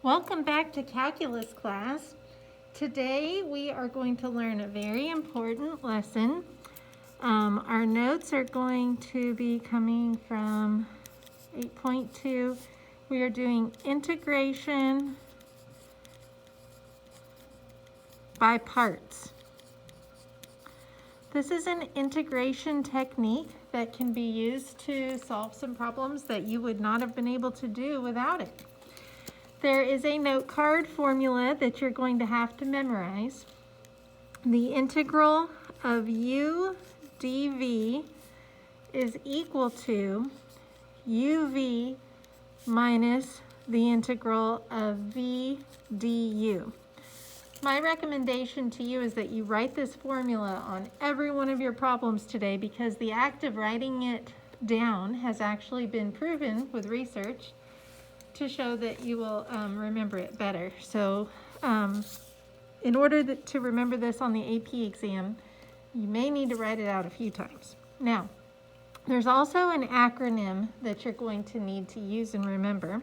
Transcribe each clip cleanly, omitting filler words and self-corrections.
Welcome back to calculus class. Today we are going to learn a very important lesson. Our notes are going to be coming from 8.2. We are doing integration by parts. This is an integration technique that can be used to solve some problems that you would not have been able to do without it. There is a note card formula that you're going to have to memorize. The integral of u dv is equal to uv minus the integral of v du. My recommendation to you is that you write this formula on every one of your problems today, because the act of writing it down has actually been proven with research to show that you will remember it better. So in order to remember this on the AP exam, you may need to write it out a few times. Now, there's also an acronym that you're going to need to use and remember,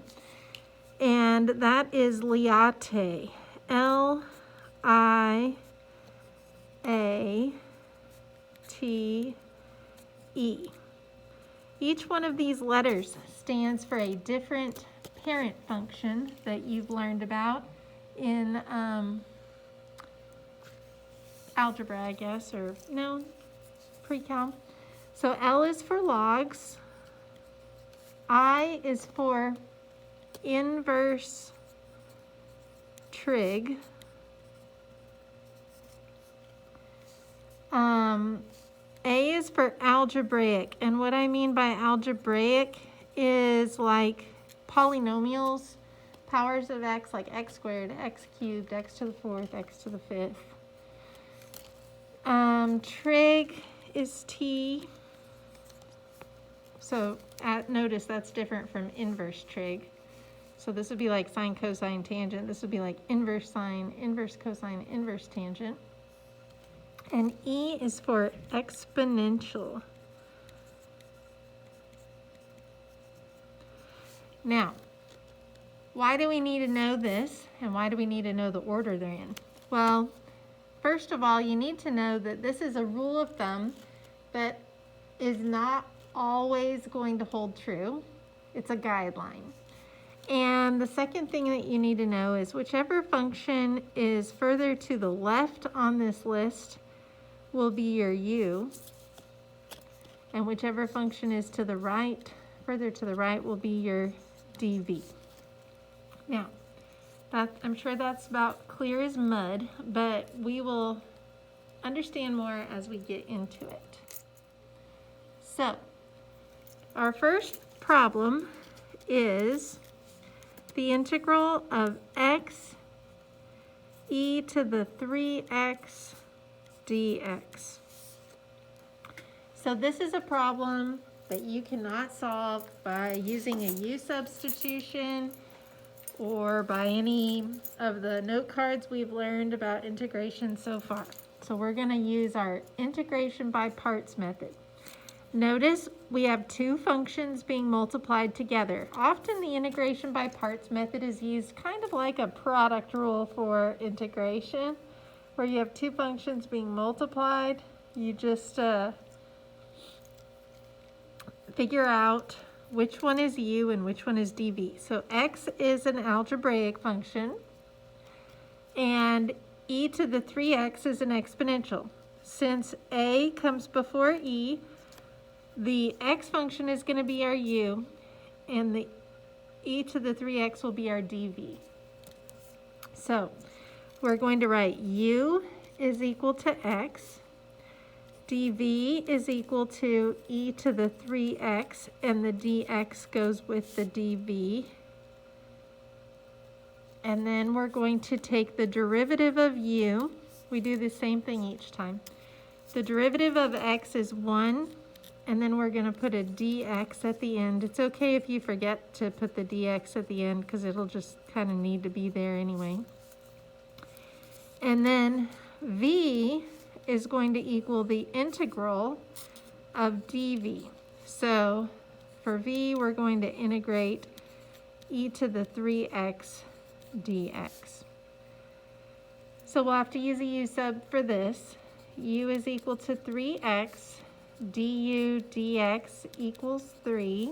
and that is LIATE, L-I-A-T-E. Each one of these letters stands for a different parent function that you've learned about in algebra, I guess, or no, pre-cal. So L is for logs, I is for inverse trig, A is for algebraic, and what I mean by algebraic is like polynomials, powers of x, like x squared, x cubed, x to the fourth, x to the fifth. Trig is t. So notice that's different from inverse trig. So this would be like sine, cosine, tangent. This would be like inverse sine, inverse cosine, inverse tangent. And E is for exponential. Now, why do we need to know this, and why do we need to know the order they're in? Well, first of all, you need to know that this is a rule of thumb that is not always going to hold true. It's a guideline. And the second thing that you need to know is whichever function is further to the left on this list will be your u, and whichever function is to the right, further to the right, will be your dv. Now, I'm sure that's about clear as mud, but we will understand more as we get into it. So, our first problem is the integral of x e to the 3x dx. So this is a problem that you cannot solve by using a u substitution or by any of the note cards we've learned about integration so far. So we're going to use our integration by parts method. Notice we have two functions being multiplied together. Often the integration by parts method is used kind of like a product rule for integration, where you have two functions being multiplied. You just figure out which one is u and which one is dv. So x is an algebraic function, and e to the 3x is an exponential. Since a comes before e, the x function is going to be our u, and the e to the 3x will be our dv. So we're going to write u is equal to x, dv is equal to e to the 3x, and the dx goes with the dv. And then we're going to take the derivative of u. We do the same thing each time. The derivative of x is 1, and then we're going to put a dx at the end. It's okay if you forget to put the dx at the end, because it'll just kind of need to be there anyway. And then v is going to equal the integral of dv. So for v, we're going to integrate e to the 3x dx. So we'll have to use a u sub for this. U is equal to 3x, du dx equals 3.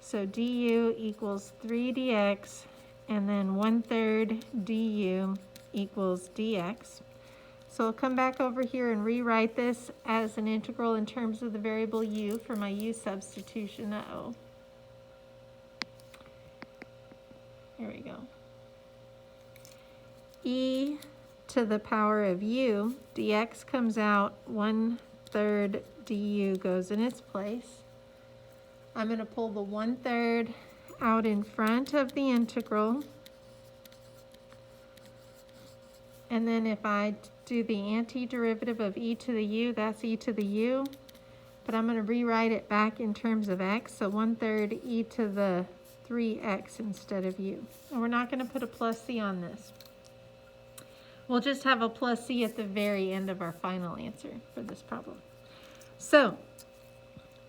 So du equals 3 dx, and then 1/3 du equals dx. So I'll come back over here and rewrite this as an integral in terms of the variable u for my u substitution. There we go. E to the power of u, dx comes out, 1/3 du goes in its place. I'm going to pull the 1/3 out in front of the integral. And then if I do the antiderivative of e to the u, that's e to the u. But I'm going to rewrite it back in terms of x, so 1/3 e to the 3x instead of u. And we're not going to put a plus c on this. We'll just have a plus c at the very end of our final answer for this problem. So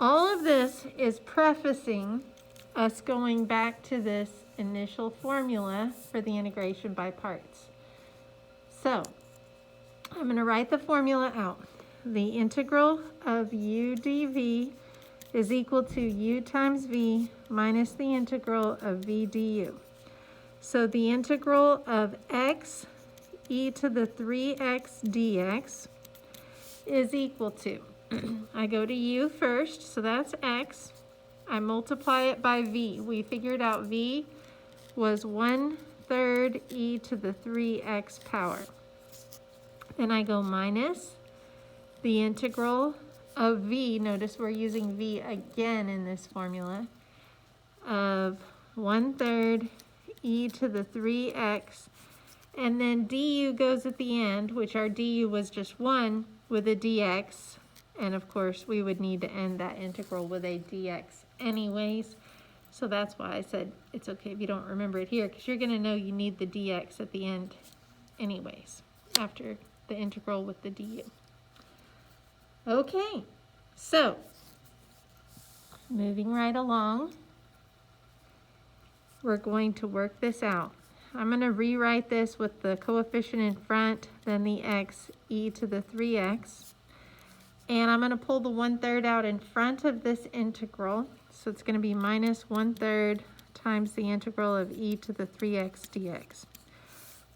all of this is prefacing us going back to this initial formula for the integration by parts. So I'm going to write the formula out. The integral of u dv is equal to u times v minus the integral of v du. So the integral of x e to the 3x dx is equal to, I go to u first, so that's x. I multiply it by v. We figured out v was 1/3 e to the 3x power. Then I go minus the integral of v, notice we're using v again in this formula, of 1/3 e to the 3x, and then du goes at the end, which our du was just 1 with a dx, and of course we would need to end that integral with a dx anyways, so that's why I said it's okay if you don't remember it here, because you're going to know you need the dx at the end anyways, after the integral with the du. Okay, so moving right along, we're going to work this out. I'm going to rewrite this with the coefficient in front, then the x e to the 3x. And I'm going to pull the 1/3 out in front of this integral. So it's going to be minus 1/3 times the integral of e to the 3x dx.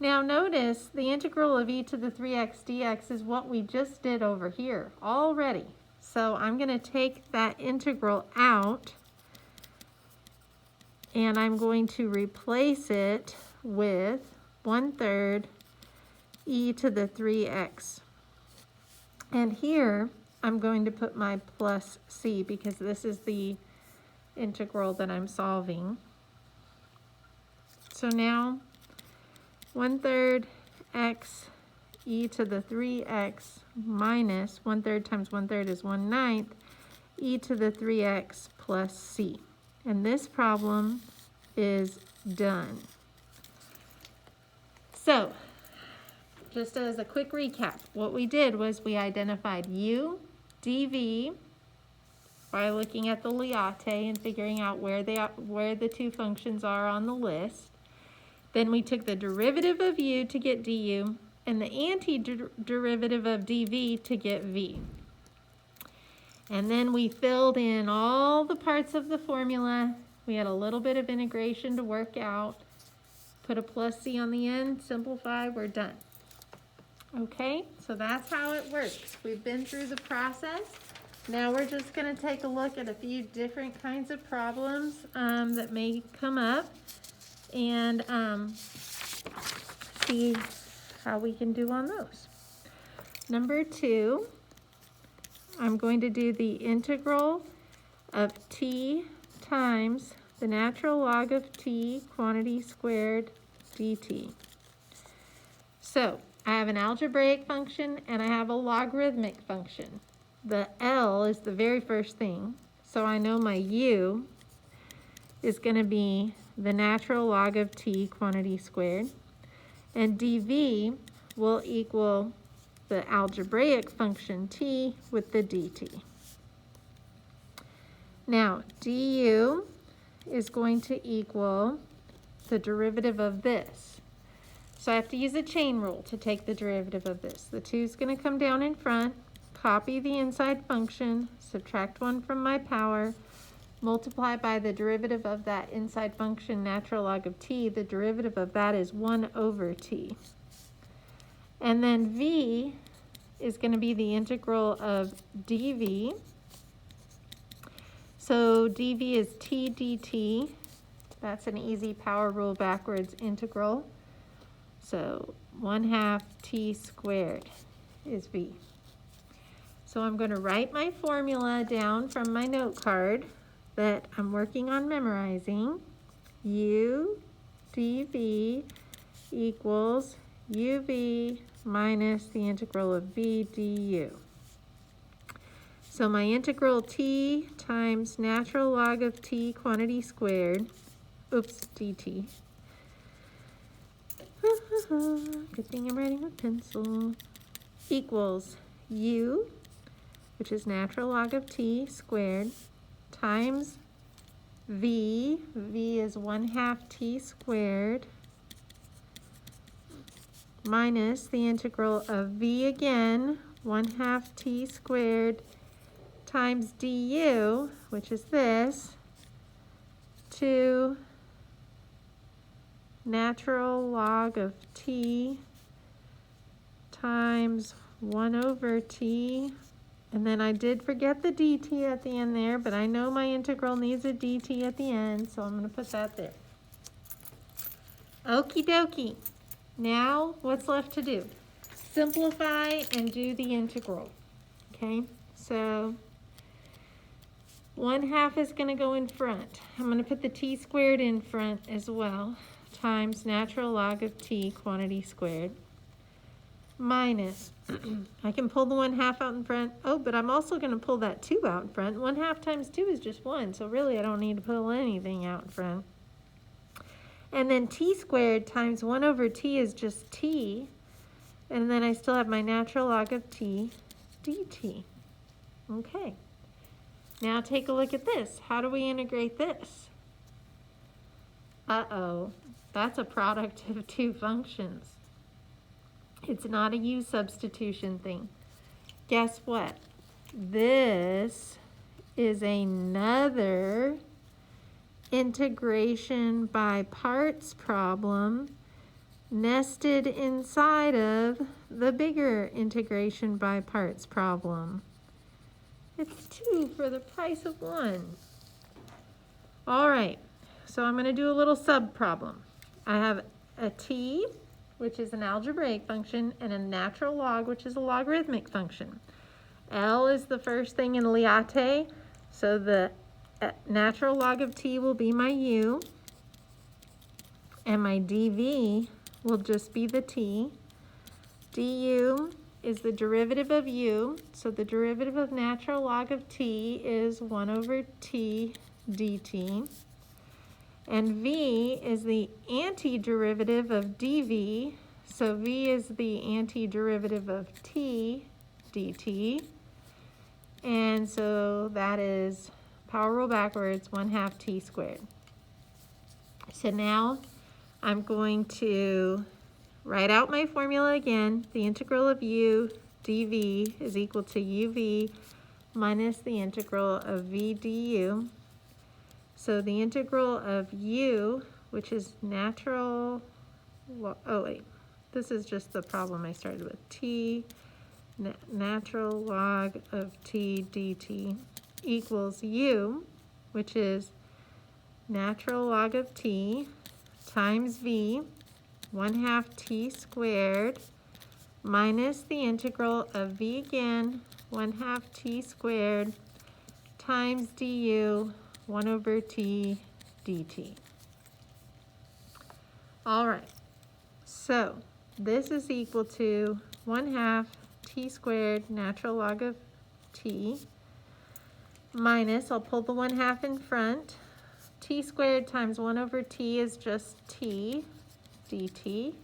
Now notice the integral of e to the 3x dx is what we just did over here already. So I'm going to take that integral out, and I'm going to replace it with 1/3 e to the 3x. And here I'm going to put my plus c because this is the integral that I'm solving. So now 1/3 x e to the 3x minus 1/3 times 1/3 is 1/9 e to the 3x plus c. And this problem is done. So just as a quick recap, what we did was we identified u dv by looking at the Liate and figuring out where the two functions are on the list. Then we took the derivative of u to get du and the antiderivative of dv to get v. And then we filled in all the parts of the formula. We had a little bit of integration to work out. Put a plus c on the end, simplify, we're done. Okay, so that's how it works. We've been through the process. Now we're just going to take a look at a few different kinds of problems that may come up and see how we can do on those. Number 2, I'm going to do the integral of t times the natural log of t quantity squared dt. So I have an algebraic function and I have a logarithmic function. The L is the very first thing, so I know my u is going to be the natural log of t quantity squared, and dv will equal the algebraic function t with the dt. Now du is going to equal the derivative of this. So I have to use a chain rule to take the derivative of this. The 2 is going to come down in front, copy the inside function, subtract 1 from my power, multiply by the derivative of that inside function, natural log of t. The derivative of that is 1 over t. And then v is going to be the integral of dv. So dv is t dt. That's an easy power rule backwards integral. So 1/2 t squared is v. So I'm going to write my formula down from my note card that I'm working on memorizing. U dv equals uv minus the integral of v du. So my integral t times natural log of t quantity squared, dt. Good thing I'm writing with pencil. Equals u, which is natural log of t squared, times v. V is 1/2 t squared, minus the integral of v again, 1/2 t squared, times du, which is this, to natural log of t times 1 over t. And then I did forget the dt at the end there, but I know my integral needs a dt at the end, so I'm going to put that there. Okie dokie. Now, what's left to do? Simplify and do the integral. Okay, so 1/2 is going to go in front. I'm going to put the t squared in front as well, times natural log of t quantity squared, minus, I can pull the 1/2 out in front. Oh, but I'm also going to pull that 2 out in front. 1/2 times 2 is just 1, so really I don't need to pull anything out in front. And then t squared times 1 over t is just t. And then I still have my natural log of t dt. Okay. Now take a look at this. How do we integrate this? Uh-oh. That's a product of 2 functions. It's not a u substitution thing. Guess what? This is another integration by parts problem nested inside of the bigger integration by parts problem. It's 2 for the price of 1. All right, so I'm going to do a little sub problem. I have a t, which is an algebraic function, and a natural log, which is a logarithmic function. L is the first thing in Liate, so the natural log of t will be my u, and my dv will just be the t. Du is the derivative of u, so the derivative of natural log of t is 1 over t dt. And v is the antiderivative of dv, so v is the antiderivative of t dt. And so that is power rule backwards, 1/2 t squared. So now I'm going to write out my formula again. The integral of u dv is equal to uv minus the integral of v du. So the integral of u, which is natural, oh wait, this is just the problem I started with, t natural log of t dt equals u, which is natural log of t times v, 1/2 t squared, minus the integral of v again, 1/2 t squared, times du, 1 over t dt. All right, so this is equal to 1/2 t squared natural log of t minus, I'll pull the 1/2 in front, t squared times 1 over t is just t dt.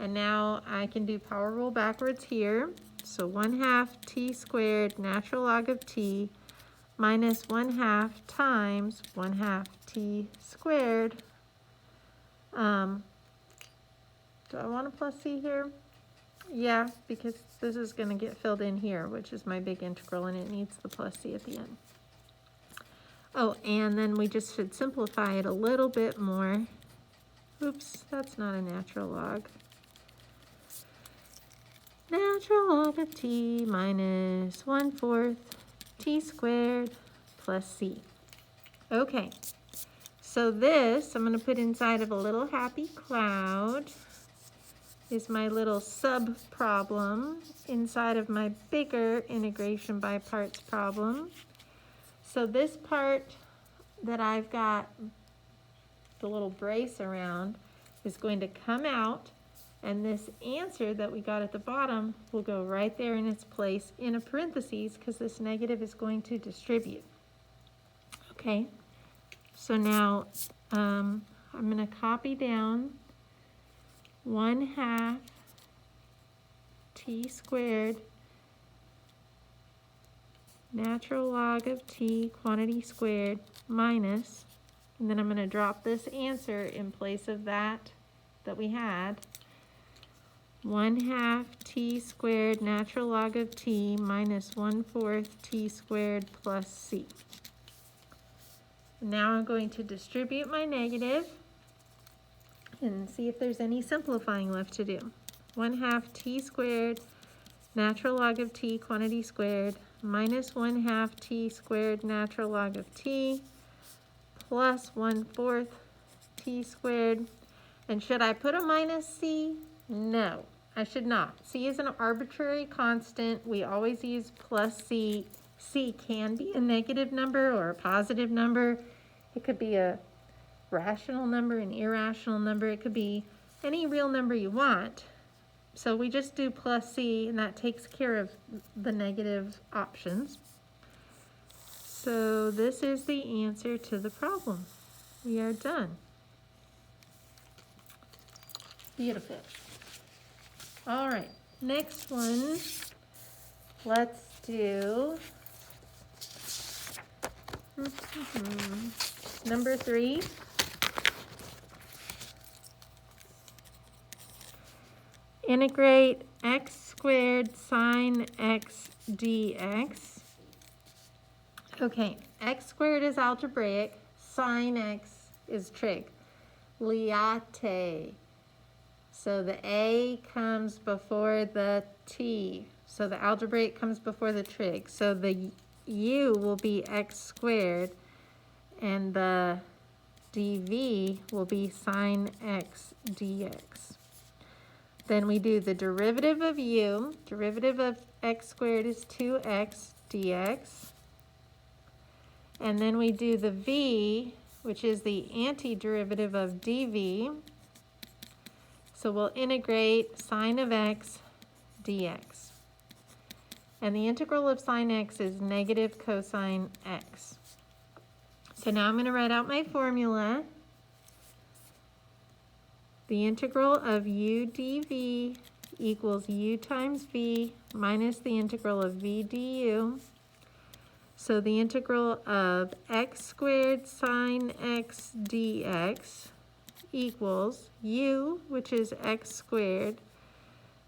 And now I can do power rule backwards here. So 1/2 t squared natural log of t minus 1/2 times 1/2 t squared Do I want a plus c here? Yeah, because this is going to get filled in here, which is my big integral, and it needs the plus c at the end. Oh, and then we just should simplify it a little bit more. Oops, that's not a natural log. Natural log of t minus 1/4 t squared plus c. Okay, so this I'm going to put inside of a little happy cloud. Is my little sub-problem inside of my bigger integration by parts problem. So this part that I've got the little brace around is going to come out, and this answer that we got at the bottom will go right there in its place in a parentheses because this negative is going to distribute. Okay, so now I'm going to copy down 1/2 t squared natural log of t quantity squared minus, and then I'm going to drop this answer in place of that we had, 1/2 t squared natural log of t minus 1/4 t squared plus c. Now I'm going to distribute my negative and see if there's any simplifying left to do. 1/2 t squared natural log of t quantity squared minus 1/2 t squared natural log of t plus 1/4 t squared. And should I put a minus c? No, I should not. C is an arbitrary constant. We always use plus c. C can be a negative number or a positive number. It could be a rational number, an irrational number. It could be any real number you want. So we just do plus c, and that takes care of the negative options. So this is the answer to the problem. We are done. Beautiful. All right, next one. Let's do number 3. Integrate x squared sine x dx. Okay, x squared is algebraic, sine x is trig. Liate. So the a comes before the t. So the algebraic comes before the trig. So the u will be x squared, and the dv will be sine x dx. Then we do the derivative of u. Derivative of x squared is 2x dx. And then we do the v, which is the antiderivative of dv. So we'll integrate sine of x dx. And the integral of sine x is negative cosine x. So now I'm going to write out my formula. The integral of u dv equals u times v minus the integral of v du. So the integral of x squared sine x dx equals u, which is x squared,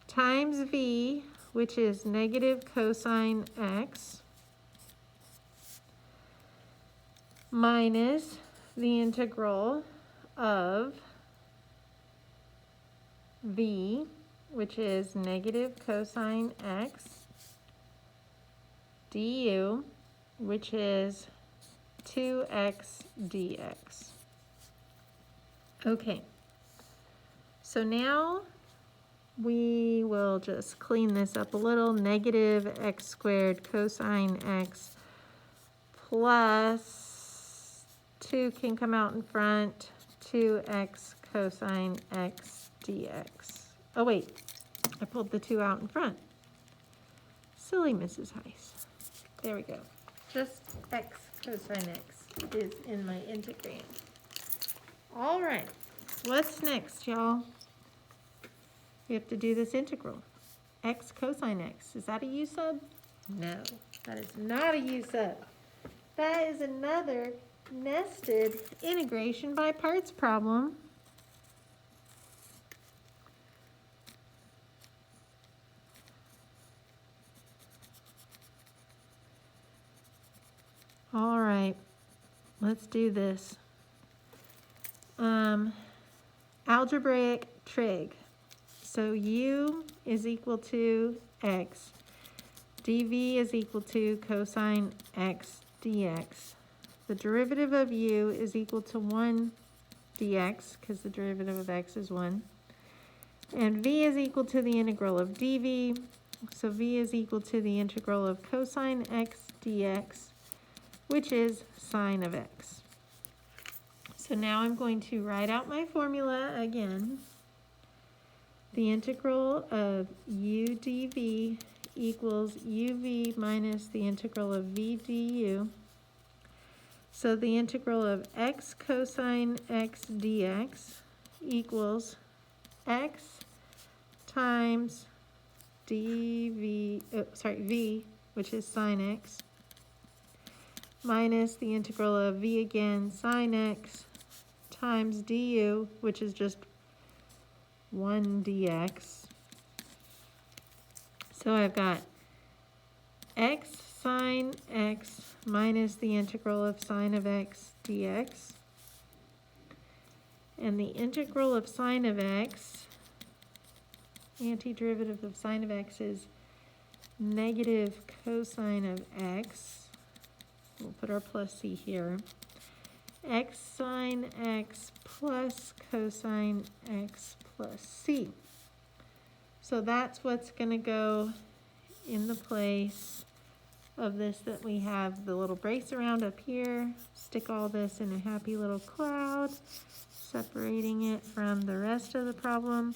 times v, which is negative cosine x, minus the integral of v, which is negative cosine x, du, which is 2x dx. Okay, so now we will just clean this up a little. Negative x squared cosine x plus 2 can come out in front, 2x cosine x dx. Oh wait, I pulled the 2 out in front. Silly Mrs. Heiss. There we go. Just x cosine x is in my integrand. All right, what's next, y'all? We have to do this integral. X cosine x. Is that a u sub? No, that is not a u sub. That is another nested integration by parts problem. All right, let's do this. Algebraic trig. So u is equal to x. dv is equal to cosine x dx. The derivative of u is equal to 1 dx, because the derivative of x is 1. And v is equal to the integral of dv. So v is equal to the integral of cosine x dx, which is sine of x. So now I'm going to write out my formula again. The integral of u dv equals uv minus the integral of v du. So the integral of x cosine x dx equals x times v, which is sine x, minus the integral of v again, sine x, times du, which is just 1 dx. So I've got x sine x minus the integral of sine of x dx. And the integral of sine of x, antiderivative of sine of x, is negative cosine of x. We'll put our plus c here. X sine x plus cosine x plus c. So that's what's going to go in the place of this that we have the little brace around up here. Stick all this in a happy little cloud, separating it from the rest of the problem.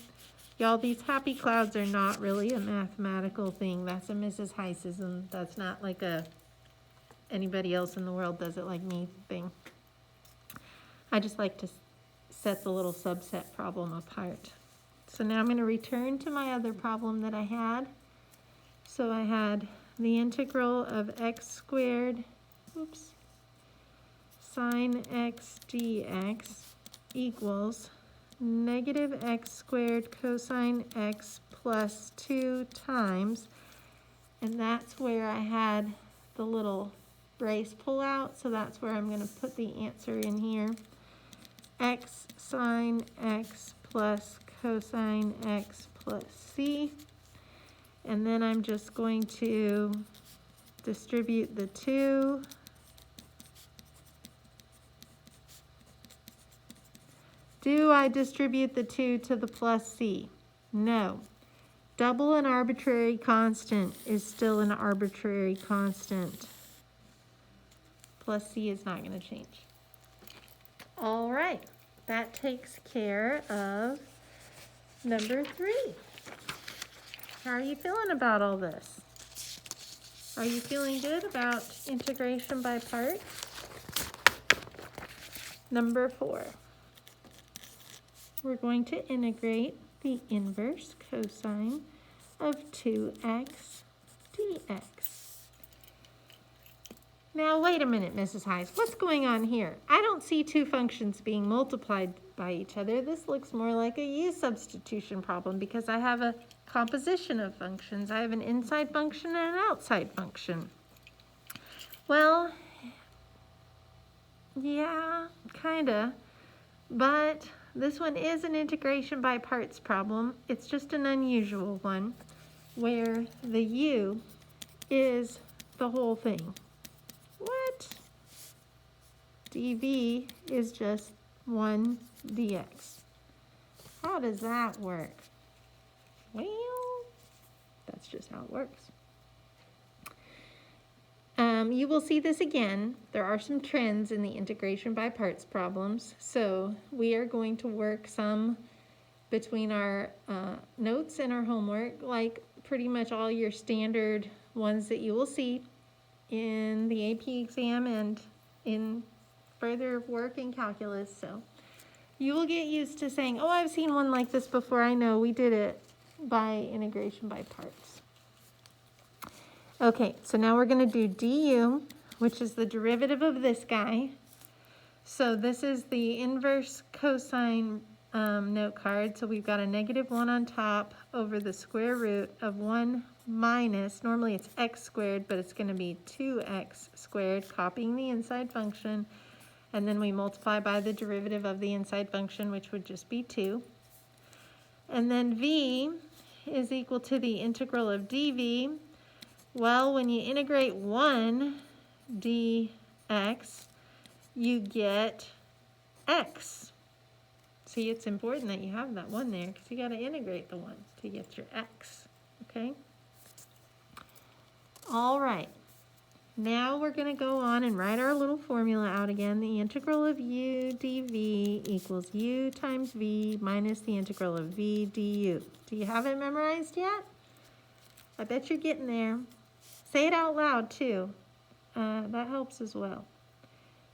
Y'all, these happy clouds are not really a mathematical thing. That's a Mrs. Heisism. That's not like a anybody else in the world does it like me thing. I just like to set the little subset problem apart. So now I'm going to return to my other problem that I had. So I had the integral of x squared, sine x dx equals negative x squared cosine x plus 2 times, and that's where I had the little brace pull out, so that's where I'm going to put the answer in here. X sine x plus cosine x plus c. And then I'm just going to distribute the 2. Do I distribute the 2 to the plus c? No. Double an arbitrary constant is still an arbitrary constant. Plus c is not going to change. All right, that takes care of number 3. How are you feeling about all this? Are you feeling good about integration by parts? Number 4. We're going to integrate the inverse cosine of 2x dx. Now, wait a minute, Mrs. Heis. What's going on here? I don't see two functions being multiplied by each other. This looks more like a U substitution problem because I have a composition of functions. I have an inside function and an outside function. Well, yeah, kinda. But this one is an integration by parts problem. It's just an unusual one where the U is the whole thing. What? dv is just 1 dx. How does that work? Well, that's just how it works. You will see this again. There are some trends in the integration by parts problems. So we are going to work some between our notes and our homework, like pretty much all your standard ones that you will see in the AP exam and in further work in calculus. So you will get used to saying, oh, I've seen one like this before. I know we did it by integration by parts. Okay, so now we're going to do du, which is the derivative of this guy. So this is the inverse cosine note card. So we've got a -1 on top over the square root of 1 minus, normally it's x squared, but it's going to be 2x squared, copying the inside function, and then we multiply by the derivative of the inside function, which would just be 2. And then v is equal to the integral of dv. Well, when you integrate 1 dx, you get x. See, it's important that you have that 1 there because you got to integrate the 1 to get your x, okay? All right, now we're going to go on and write our little formula out again. The integral of u dv equals u times v minus the integral of v du. Do you have it memorized yet? I bet you're getting there. Say it out loud too. That helps as well.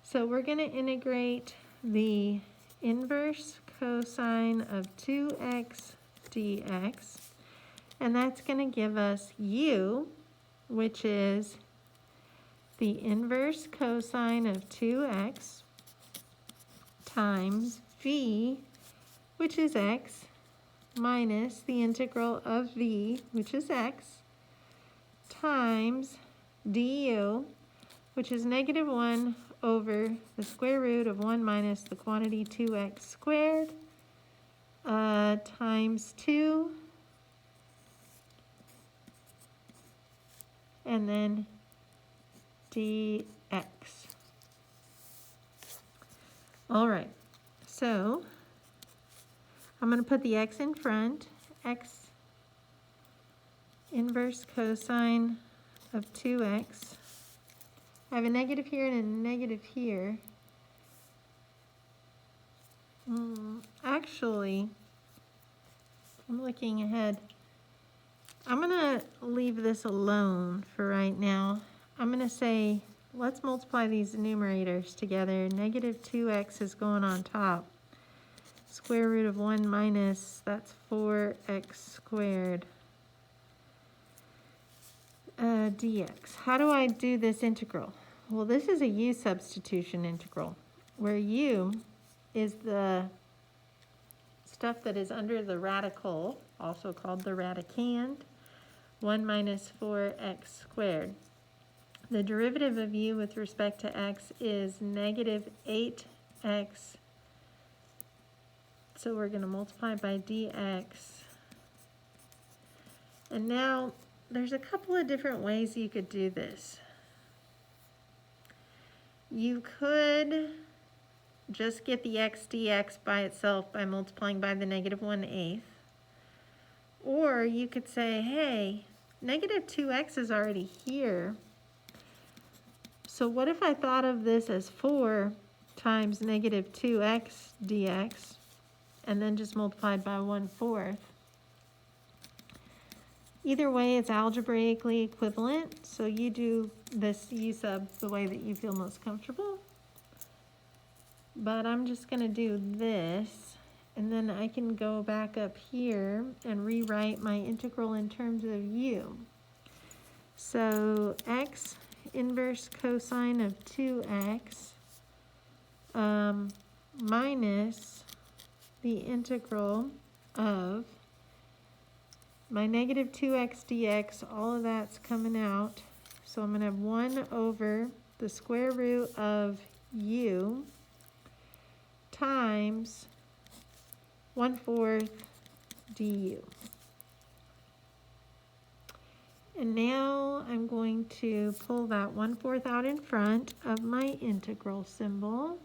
So we're going to integrate the inverse cosine of 2x dx, and that's going to give us u, which is the inverse cosine of 2x times v, which is x, minus the integral of v, which is x, times du, which is negative 1 over the square root of 1 minus the quantity 2x squared, times 2, and then dx. All right, so I'm going to put the x in front, x inverse cosine of 2x. I have a negative here and a negative here. Actually, I'm looking ahead. I'm going to leave this alone for right now. I'm going to say, let's multiply these numerators together. Negative 2x is going on top. Square root of 1 minus, that's 4x squared. Dx. How do I do this integral? Well, this is a u substitution integral, where u is the stuff that is under the radical, also called the radicand, 1 minus 4x squared. The derivative of u with respect to x is negative 8x. So we're going to multiply by dx. And now there's a couple of different ways you could do this. You could just get the x dx by itself by multiplying by the negative 1/8. Or you could say, hey, negative 2x is already here. So what if I thought of this as 4 times negative 2x dx and then just multiplied by 1/4? Either way, it's algebraically equivalent, so you do this u sub the way that you feel most comfortable. But I'm just going to do this, and then I can go back up here and rewrite my integral in terms of u. So x inverse cosine of 2x minus the integral of my negative 2x dx, all of that's coming out. So I'm going to have 1 over the square root of u times 1/4 du. And now I'm going to pull that 1/4 out in front of my integral symbol.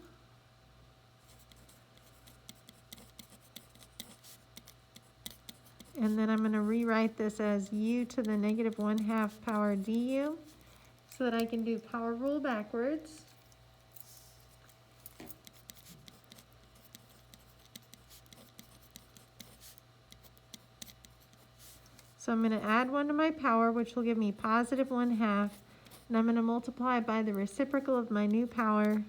And then I'm going to rewrite this as u to the negative 1/2 power du so that I can do power rule backwards. So I'm going to add 1 to my power, which will give me positive 1/2. And I'm going to multiply by the reciprocal of my new power,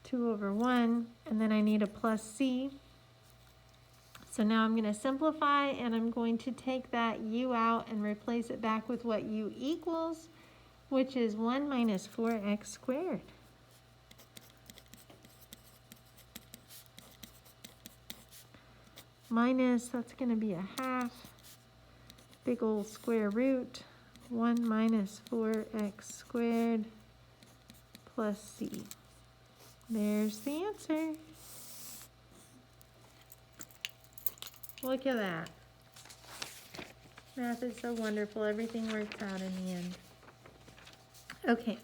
2 over 1. And then I need a plus c. So now I'm going to simplify, and I'm going to take that u out and replace it back with what u equals, which is 1 minus 4x squared. Minus, that's going to be a half, big old square root, 1 minus 4x squared plus c. There's the answer. Look at that. Math is so wonderful. Everything works out in the end. Okay.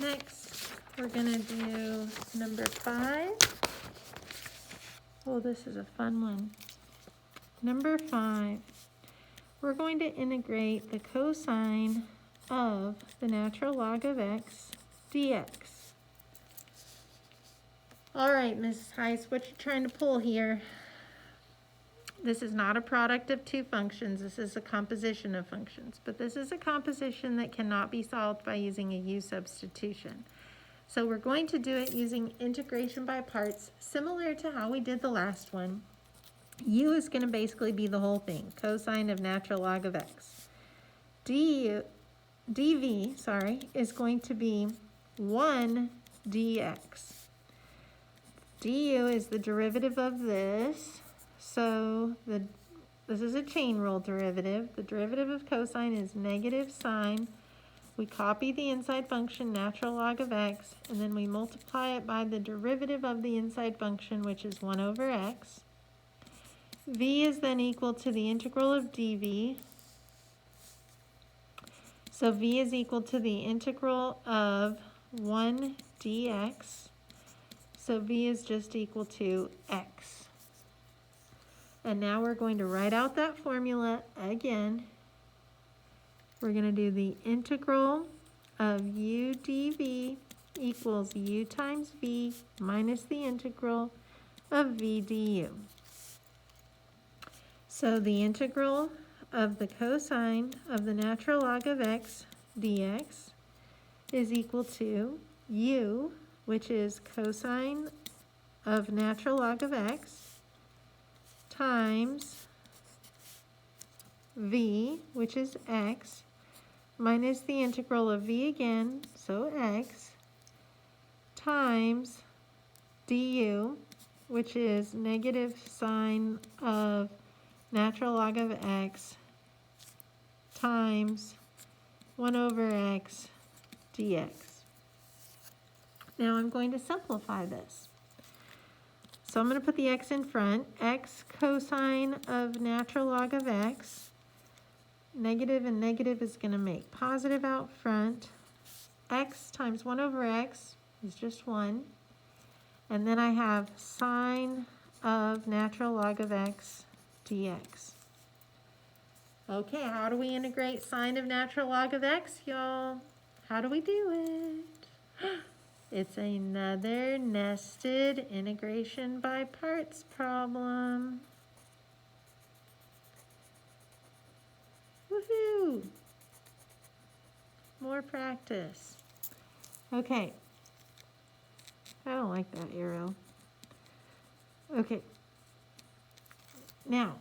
Next, we're going to do number 5. Oh, this is a fun one. Number 5. We're going to integrate the cosine of the natural log of x dx. All right, Mrs. Heiss, what you trying to pull here? This is not a product of two functions. This is a composition of functions. But this is a composition that cannot be solved by using a u substitution. So we're going to do it using integration by parts, similar to how we did the last one. U is going to basically be the whole thing, cosine of natural log of x. dv, is going to be 1 dx. du is the derivative of this. So this is a chain rule derivative. The derivative of cosine is negative sine. We copy the inside function, natural log of x, and then we multiply it by the derivative of the inside function, which is 1 over x. V is then equal to the integral of dv. So v is equal to the integral of 1 dx. So v is just equal to x. And now we're going to write out that formula again. We're going to do the integral of u dv equals u times v minus the integral of v du. So the integral of the cosine of the natural log of x dx is equal to u, which is cosine of natural log of x, times v, which is x, minus the integral of v again, so x, times du, which is negative sine of natural log of x, times 1 over x dx. Now I'm going to simplify this. So I'm going to put the x in front. X cosine of natural log of x. Negative and negative is going to make positive out front. X times 1 over x is just 1. And then I have sine of natural log of x dx. Okay, how do we integrate sine of natural log of x, y'all? How do we do it? It's another nested integration by parts problem. Woohoo! More practice. Okay. I don't like that arrow. Okay. Now,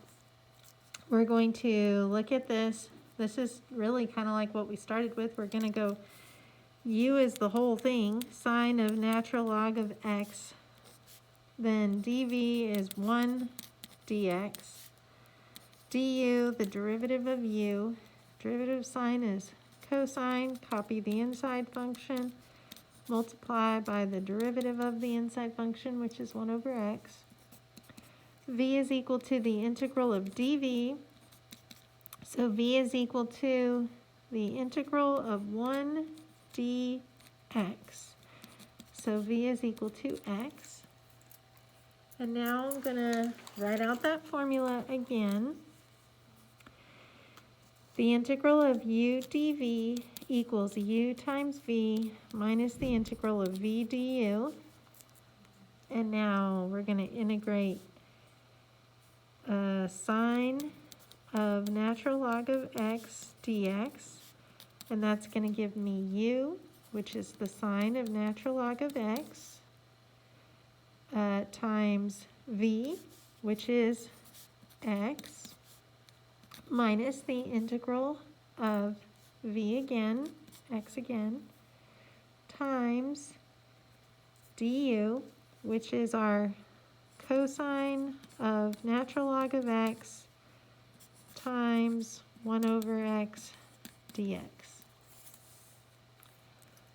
we're going to look at this. This is really kind of like what we started with. We're going to go u is the whole thing, sine of natural log of x, then dv is 1 dx, du, the derivative of u, derivative of sine is cosine, copy the inside function, multiply by the derivative of the inside function, which is 1 over x. V is equal to the integral of dv, so v is equal to the integral of 1 dx. So v is equal to x. And now I'm going to write out that formula again. The integral of u dv equals u times v minus the integral of v du. And now we're going to integrate sine of natural log of x dx. And that's going to give me u, which is the sine of natural log of x, times v, which is x, minus the integral of v again, x again, times du, which is our cosine of natural log of x times 1 over x dx.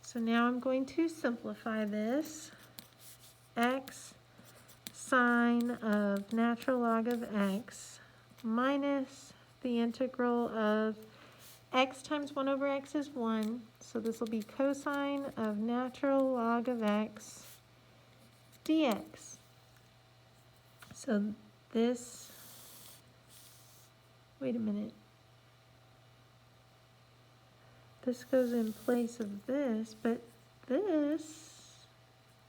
So now I'm going to simplify this. X sine of natural log of x minus the integral of x times 1 over x is 1. So this will be cosine of natural log of x dx. So this, wait a minute. This goes in place of this, but this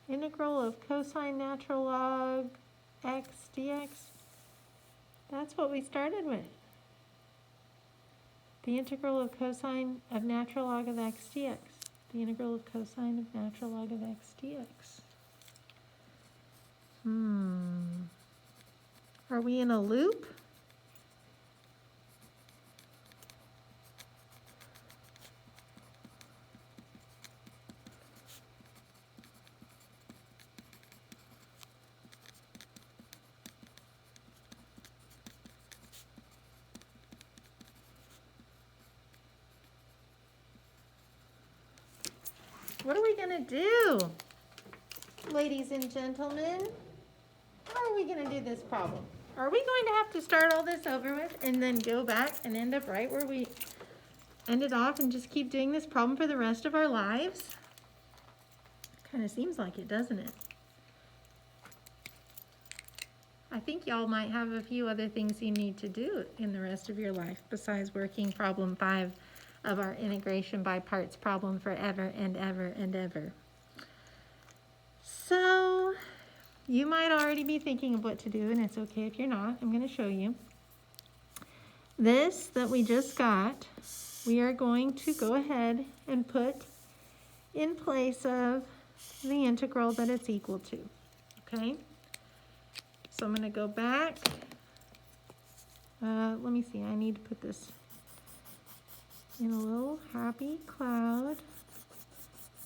integral of cosine natural log x dx, that's what we started with. The integral of cosine of natural log of x dx. The integral of cosine of natural log of x dx. Are we in a loop? What are we going to do, ladies and gentlemen? How are we going to do this problem? Are we going to have to start all this over with and then go back and end up right where we ended off and just keep doing this problem for the rest of our lives? Kind of seems like it, doesn't it? I think y'all might have a few other things you need to do in the rest of your life besides working problem 5 of our integration by parts problem forever and ever and ever. So you might already be thinking of what to do, and it's okay if you're not. I'm going to show you. This that we just got, we are going to go ahead and put in place of the integral that it's equal to. Okay? So I'm going to go back. Let me see. I need to put this in a little happy cloud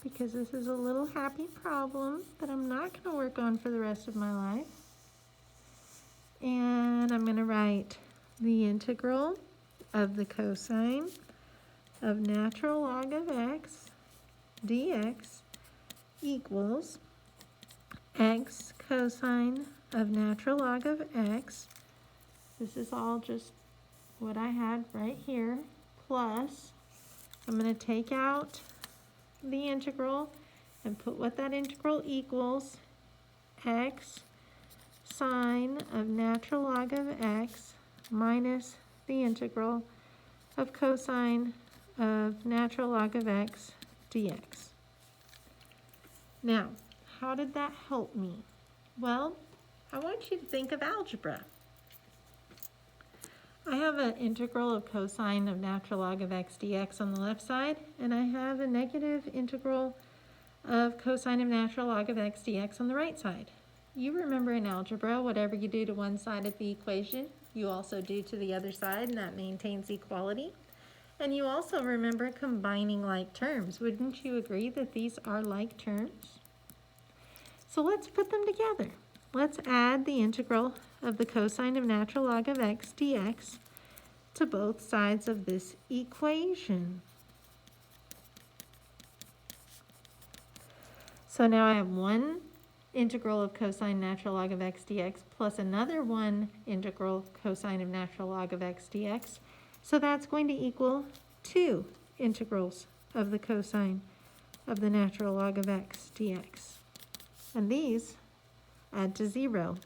because this is a little happy problem that I'm not going to work on for the rest of my life. And I'm going to write the integral of the cosine of natural log of x dx equals x cosine of natural log of x. This is all just what I had right here. Plus, I'm going to take out the integral and put what that integral equals, x sine of natural log of x minus the integral of cosine of natural log of x dx. Now, how did that help me? Well, I want you to think of algebra. I have an integral of cosine of natural log of x dx on the left side, and I have a negative integral of cosine of natural log of x dx on the right side. You remember in algebra, whatever you do to one side of the equation, you also do to the other side, and that maintains equality. And you also remember combining like terms. Wouldn't you agree that these are like terms? So let's put them together. Let's add the integral of the cosine of natural log of x dx to both sides of this equation. So now I have one integral of cosine natural log of x dx plus another one integral cosine of natural log of x dx. So that's going to equal 2 integrals of the cosine of the natural log of x dx. And these add to 0.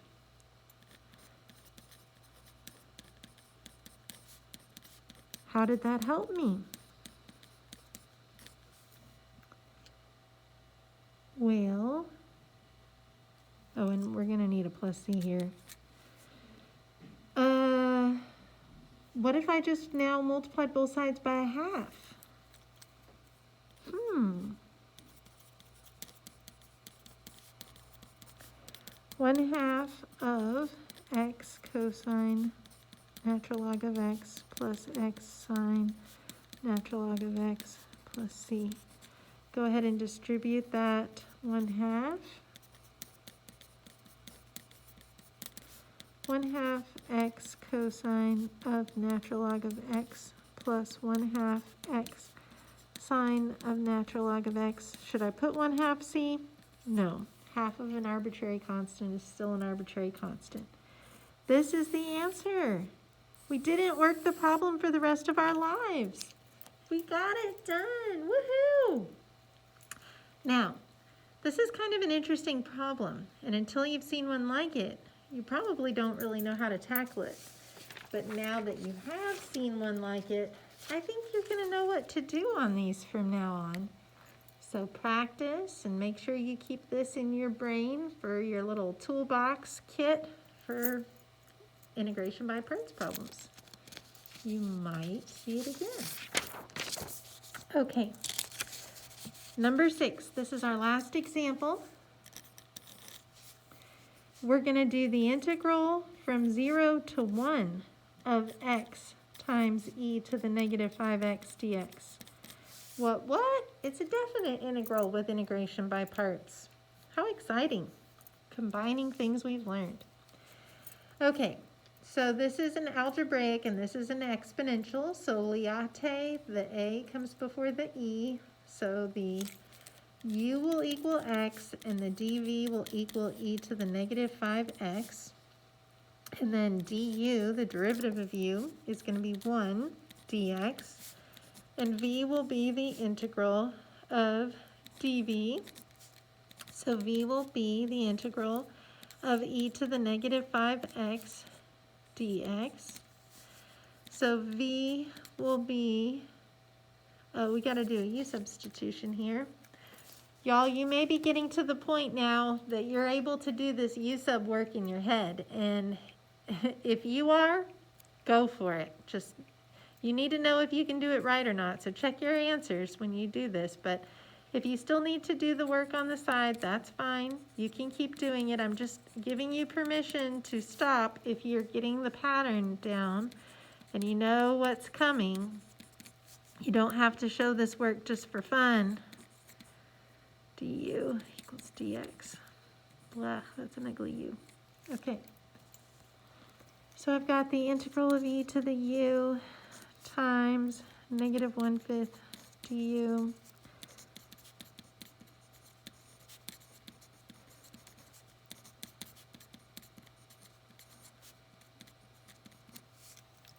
How did that help me? Well, oh, and we're going to need a plus c here. What if I just now multiplied both sides by a half? 1/2 of x cosine natural log of x plus x sine natural log of x plus c. Go ahead and distribute that 1/2. 1/2 x cosine of natural log of x plus 1/2 x sine of natural log of x. Should I put 1/2 c? No. Half of an arbitrary constant is still an arbitrary constant. This is the answer. We didn't work the problem for the rest of our lives. We got it done. Woohoo! Now, this is kind of an interesting problem, and until you've seen one like it, you probably don't really know how to tackle it. But now that you have seen one like it, I think you're going to know what to do on these from now on. So practice and make sure you keep this in your brain for your little toolbox kit for integration by parts problems. You might see it again. Okay, number 6. This is our last example. We're going to do the integral from 0 to 1 of x times e to the negative 5x dx. What? It's a definite integral with integration by parts. How exciting. Combining things we've learned. Okay, so this is an algebraic and this is an exponential. So liate, the a comes before the e. So the u will equal x and the dv will equal e to the negative 5x. And then du, the derivative of u, is going to be 1 dx. And v will be the integral of dv. So v will be the integral of e to the negative 5x dx. So v will be, oh, we got to do a u substitution here. Y'all, you may be getting to the point now that you're able to do this u sub work in your head. And if you are, go for it. Just, you need to know if you can do it right or not. So check your answers when you do this. But if you still need to do the work on the side, that's fine. You can keep doing it. I'm just giving you permission to stop if you're getting the pattern down and you know what's coming. You don't have to show this work just for fun. du equals dx. Blah, that's an ugly u. Okay. So I've got the integral of e to the u times negative 1/5 du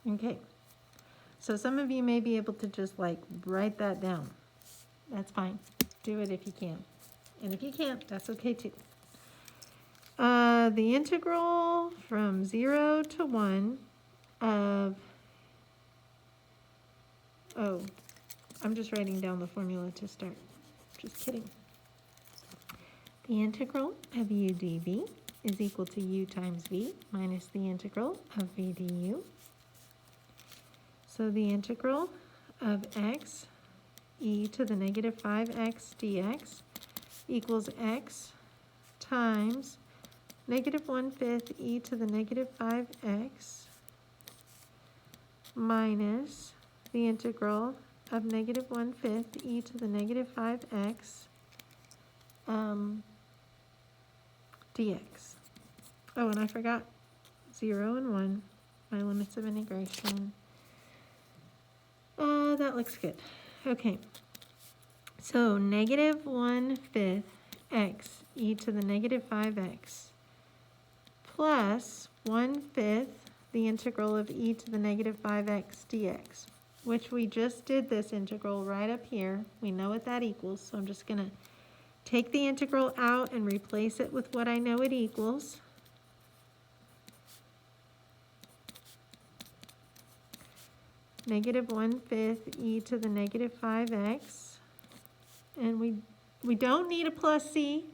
Okay, so some of you may be able to just like write that down. That's fine. Do it if you can. And if you can't, that's okay too. The integral from 0 to 1 of, oh, I'm just writing down the formula to start. Just kidding. The integral of u dv is equal to u times v minus the integral of v du. So the integral of x e to the negative 5x dx equals x times negative 1/5 e to the negative 5x minus the integral of negative 1/5 e to the negative 5x dx. Oh, and I forgot 0 and 1, my limits of integration. That looks good. Okay, so negative 1/5 x e to the negative 5x plus 1/5 the integral of e to the negative 5x dx, which we just did this integral right up here. We know what that equals, so I'm just going to take the integral out and replace it with what I know it equals. Negative 1/5 e to the negative 5x. And we don't need a plus c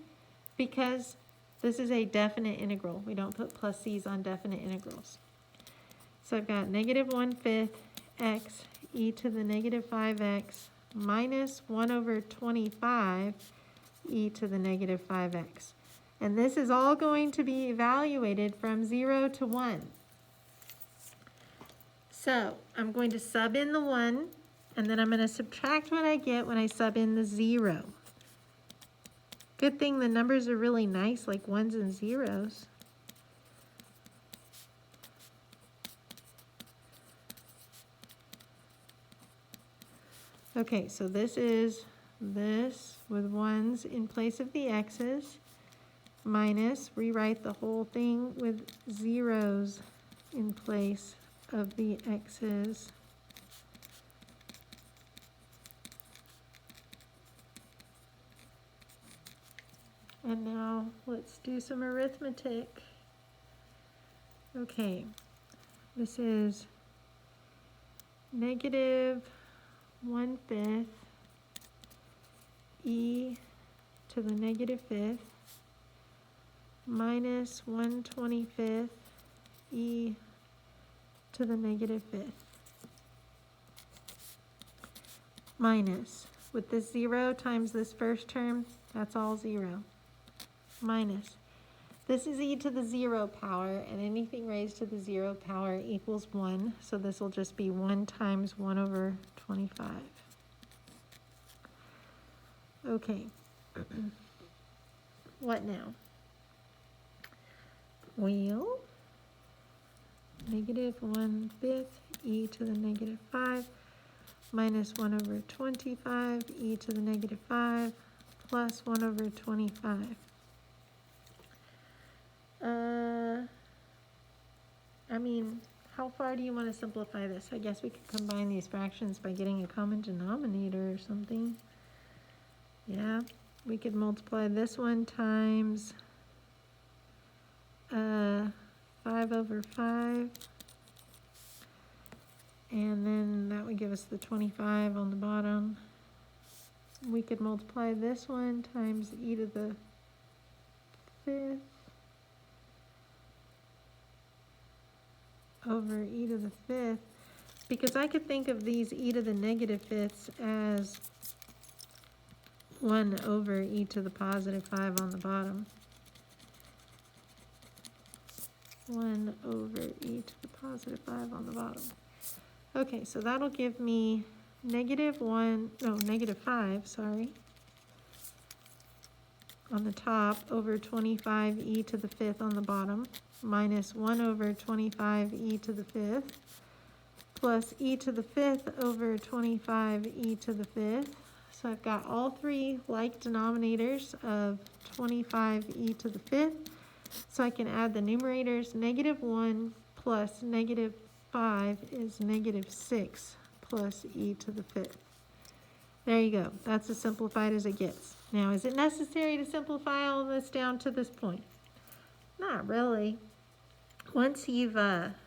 because this is a definite integral. We don't put plus c's on definite integrals. So I've got negative 1/5 x e to the negative 5x minus 1/25 e to the negative 5x. And this is all going to be evaluated from 0 to 1. So I'm going to sub in the 1, and then I'm going to subtract what I get when I sub in the 0. Good thing the numbers are really nice, like 1s and 0s. Okay, so this is this with ones in place of the x's, minus, rewrite the whole thing with zeros in place of the x's. And now let's do some arithmetic. Okay, this is negative 1/5 e to the negative fifth minus 1/25 e to the negative fifth. Minus, with this 0 times this first term, that's all 0. Minus, this is e to the 0 power, and anything raised to the 0 power equals 1, so this will just be 1 times 1/25. Okay, what now? Well, negative 1/5 e to the negative 5 minus 1/25 e to the negative 5 plus 1/25. I mean, how far do you want to simplify this? I guess we could combine these fractions by getting a common denominator or something. Yeah, we could multiply this one times 5/5, and then that would give us the 25 on the bottom. We could multiply this one times e to the 5th over e to the 5th, because I could think of these e to the negative 5ths as 1 over e to the positive 5 on the bottom. 1 over e to the positive 5 on the bottom. Okay, so that'll give me negative 5, sorry, on the top over 25 e to the 5th on the bottom, minus 1 over 25 e to the 5th, plus e to the 5th over 25 e to the 5th. So I've got all three like denominators of 25 e to the 5th. So I can add the numerators. Negative 1 plus negative 5 is negative 6 plus e to the 5th. There you go. That's as simplified as it gets. Now, is it necessary to simplify all this down to this point? Not really. Once you've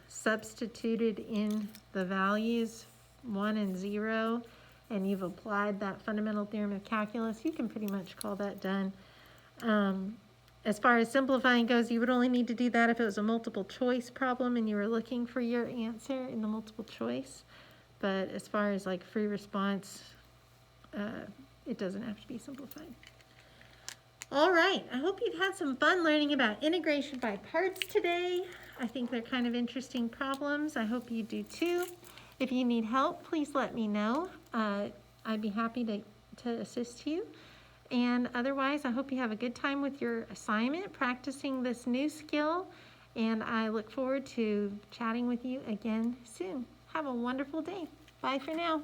substituted in the values 1 and 0, and you've applied that fundamental theorem of calculus, you can pretty much call that done. As far as simplifying goes, you would only need to do that if it was a multiple choice problem and you were looking for your answer in the multiple choice. But as far as like free response, it doesn't have to be simplified. All right, I hope you've had some fun learning about integration by parts today. I think they're kind of interesting problems. I hope you do too. If you need help, please let me know. I'd be happy to assist you. And otherwise, I hope you have a good time with your assignment, practicing this new skill. And I look forward to chatting with you again soon. Have a wonderful day. Bye for now.